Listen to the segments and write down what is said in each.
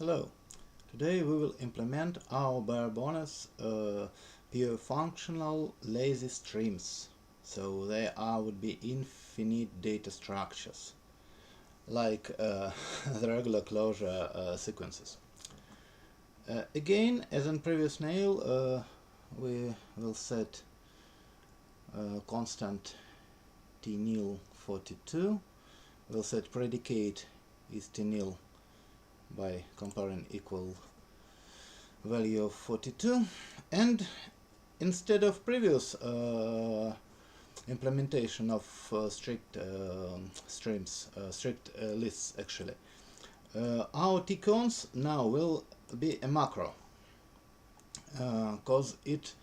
Hello. Today we will implement our bare bones pure functional lazy streams. So they would be infinite data structures, like the regular closure sequences. Again, as in previous nail, we will set constant t nil 42. We'll set predicate is t nil by comparing equal value of 42, and instead of previous implementation of strict lists, actually, our tcons now will be a macro, because it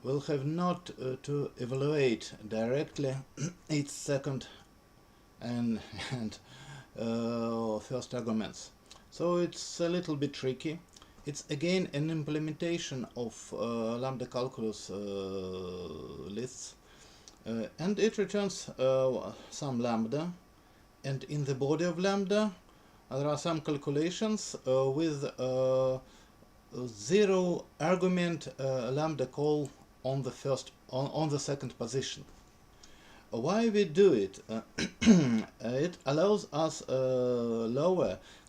will have not to evaluate directly its second and first arguments. So it's a little bit tricky. It's again an implementation of lambda calculus lists, and it returns some lambda, and in the body of lambda there are some calculations with zero argument lambda call on the second position. Why we do it? It allows us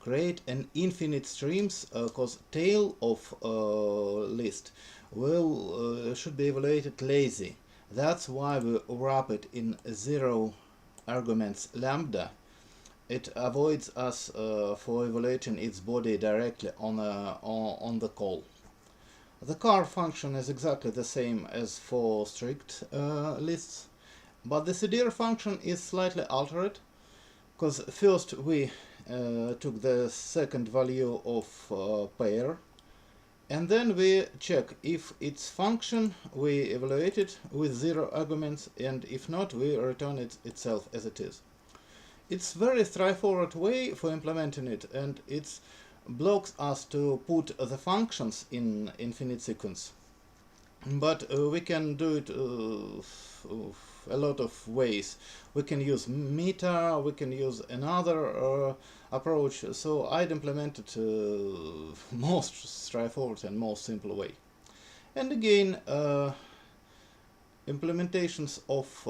create an infinite streams, because tail of list should be evaluated lazy. That's why we wrap it in zero arguments lambda. It avoids us for evaluating its body directly on the call. The car function is exactly the same as for strict lists. But the CDR function is slightly altered, because first we took the second value of pair, and then we check if its function we evaluate it with zero arguments, and if not, we return it itself as it is. It's very straightforward way for implementing it, and it blocks us to put the functions in infinite sequence. But we can do it a lot of ways. We can use meta, we can use another approach, so I'd implement it most straightforward and most simple way. And again, implementations of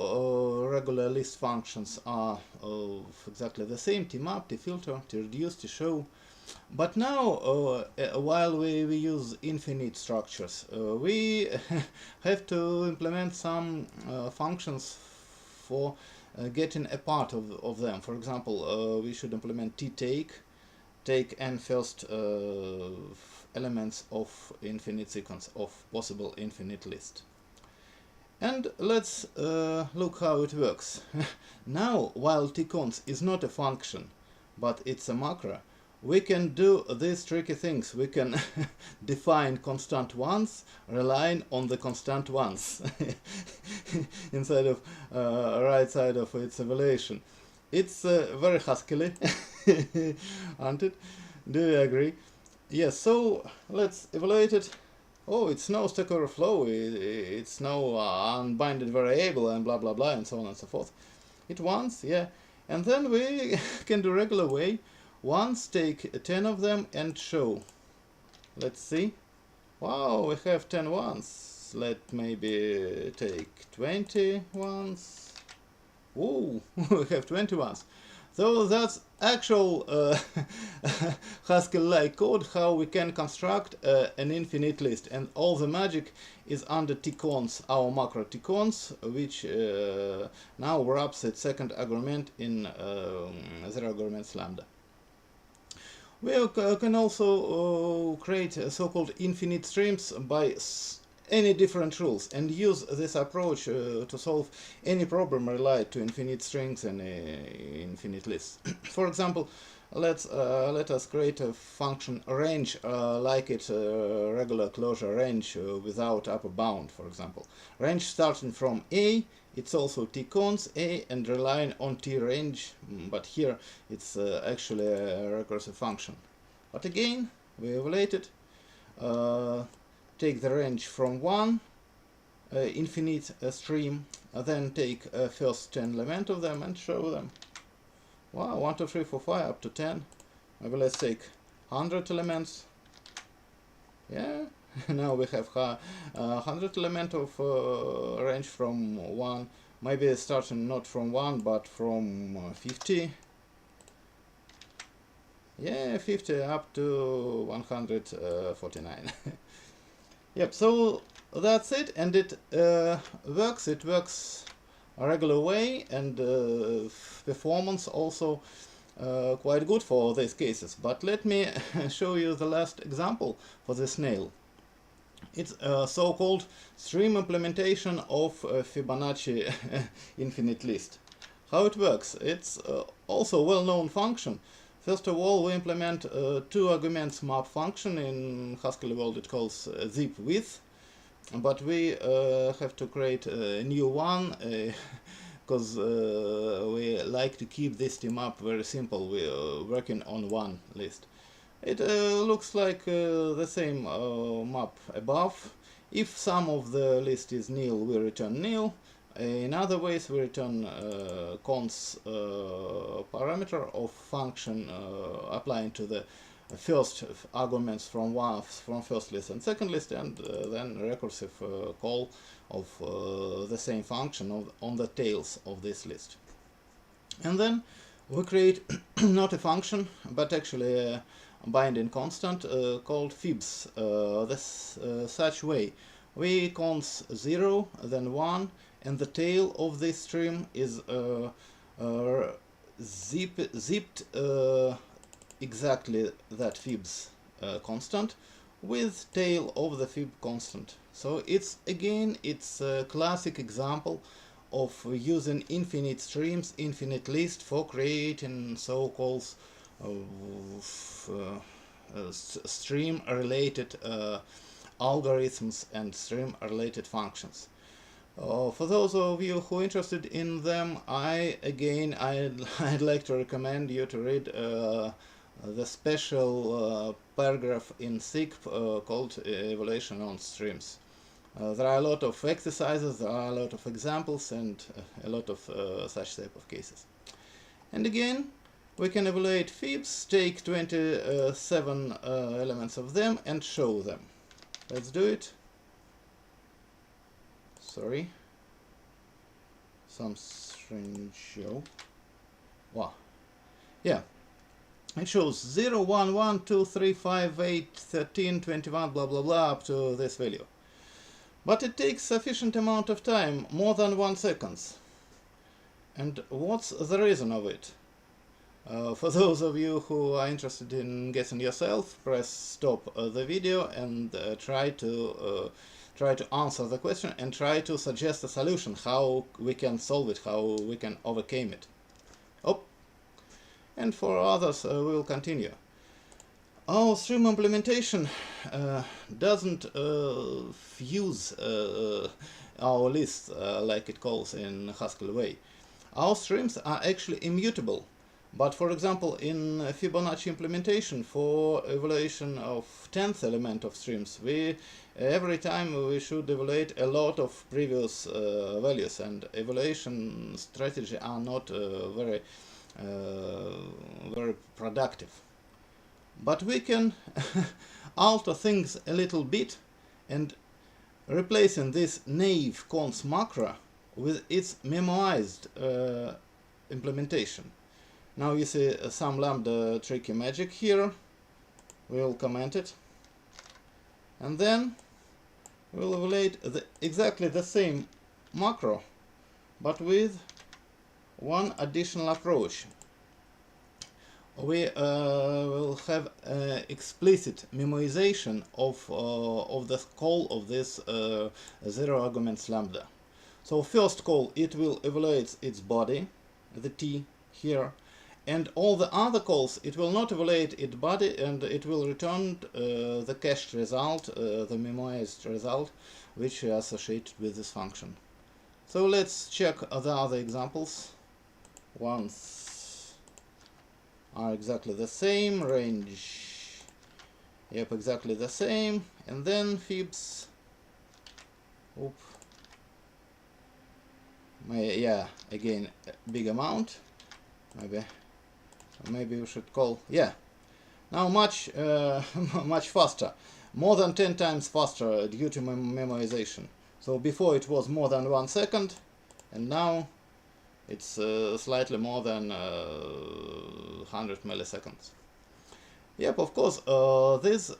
regular list functions are exactly the same: tmap, tfilter, treduce, tshow. But now, while we use infinite structures, we have to implement some functions for getting a part of them. For example, we should implement take n first elements of infinite sequence, of possible infinite list. And let's look how it works. Now, while tcons is not a function, but it's a macro, we can do these tricky things. We can define constant ones relying on the constant ones inside of right side of its evaluation. It's very Haskell-y, aren't it? Do you agree? Yes, so let's evaluate it. Oh, it's no Stack Overflow, it's no unbinded variable and blah blah blah and so on and so forth. It once, yeah, and then we can do regular way. Once take 10 of them and show. Let's see. Wow, we have 10 ones. Let maybe take 20 ones. Whoa, we have 20 ones. So that's actual Haskell-like code how we can construct an infinite list, and all the magic is under tcons, our macro tcons, which now wraps its second argument in zero arguments lambda. We can also create so-called infinite streams by any different rules, and use this approach to solve any problem related to infinite strings and infinite lists. For example, let us create a function range like it's a regular closure range without upper bound. For example, range starting from A. It's also tcons A and relying on t range, but here it's actually a recursive function. But again, we evaluate it, take the range from 1, infinite stream, then take first 10 element of them and show them. Wow, 1, 2, 3, 4, 5 up to 10. Maybe let's take 100 elements. Yeah, now we have 100 element of range from 1, maybe starting not from 1 but from 50. Yeah, 50 up to 149. Yep, so that's it, and it works. It works a regular way, and performance also quite good for these cases. But let me show you the last example for this nail. It's a so-called stream implementation of Fibonacci infinite list. How it works? It's also a well-known function. First of all, we implement two arguments map function. In Haskell world it calls zip width, but we have to create a new one because we like to keep this tmap very simple. We are working on one list. It looks like the same map above. If sum of the list is nil, we return nil. In other ways, we return cons parameter of function applying to the first arguments from first list and second list, and then recursive call of the same function on the tails of this list. And then we create not a function, but actually a binding constant called fibs. Such way we cons 0, then 1, and the tail of this stream is zipped exactly that fibs constant with tail of the fib constant. So it's a classic example of using infinite streams, infinite list for creating so-called stream related algorithms and stream related functions. For those of you who are interested in them, I'd like to recommend you to read the special paragraph in SIG called Evaluation on Streams. There are a lot of exercises, there are a lot of examples, and a lot of such type of cases. And again, we can evaluate fibs, take 27 elements of them and show them. Let's do it. Sorry, some strange show. Wow. Yeah, it shows 0, 1, 1, 2, 3, 5, 8, 13, 21, blah blah blah up to this value. But it takes sufficient amount of time, more than 1 second. And what's the reason of it? For those of you who are interested in guessing yourself, press stop the video and try to answer the question and try to suggest a solution, how we can solve it, how we can overcome it. Oh, and for others we will continue. Our stream implementation doesn't fuse our list like it calls in Haskell way. Our streams are actually immutable. But for example, in Fibonacci implementation for evaluation of 10th element of streams, every time we should evaluate a lot of previous values, and evaluation strategy are not very productive. But we can alter things a little bit and replacing this naive cons macro with its memoized implementation. Now you see some lambda tricky magic here. We'll comment it. And then we'll evaluate exactly the same macro, but with one additional approach. We will have explicit memoization of the call of this 0 arguments lambda. So first call, it will evaluate its body, the t here, and all the other calls, it will not evaluate its body, and it will return the cached result, the memoized result, which is associated with this function. So let's check the other examples. Ones are exactly the same, range, yep, exactly the same, and then fibs, oop, yeah, again, big amount, maybe we should call, yeah. Now much much faster, more than 10 times faster due to memorization. So before it was more than 1 second, and now it's slightly more than 100 milliseconds. Yep, of course, this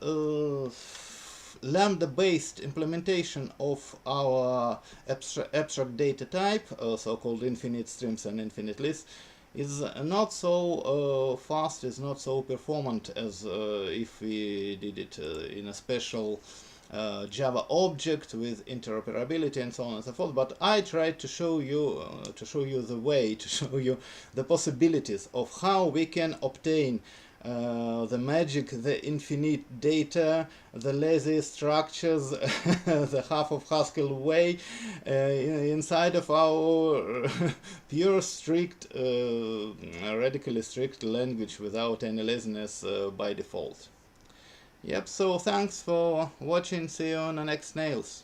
lambda-based implementation of our abstract data type, so-called infinite streams and infinite lists, is not so fast, is not so performant as if we did it in a special Java object with interoperability and so on and so forth. But I tried to show you the way, to show you the possibilities of how we can obtain the magic, the infinite data, the lazy structures, the half of Haskell way inside of our pure strict, radically strict language without any laziness by default. Yep, so thanks for watching, see you on the next nails.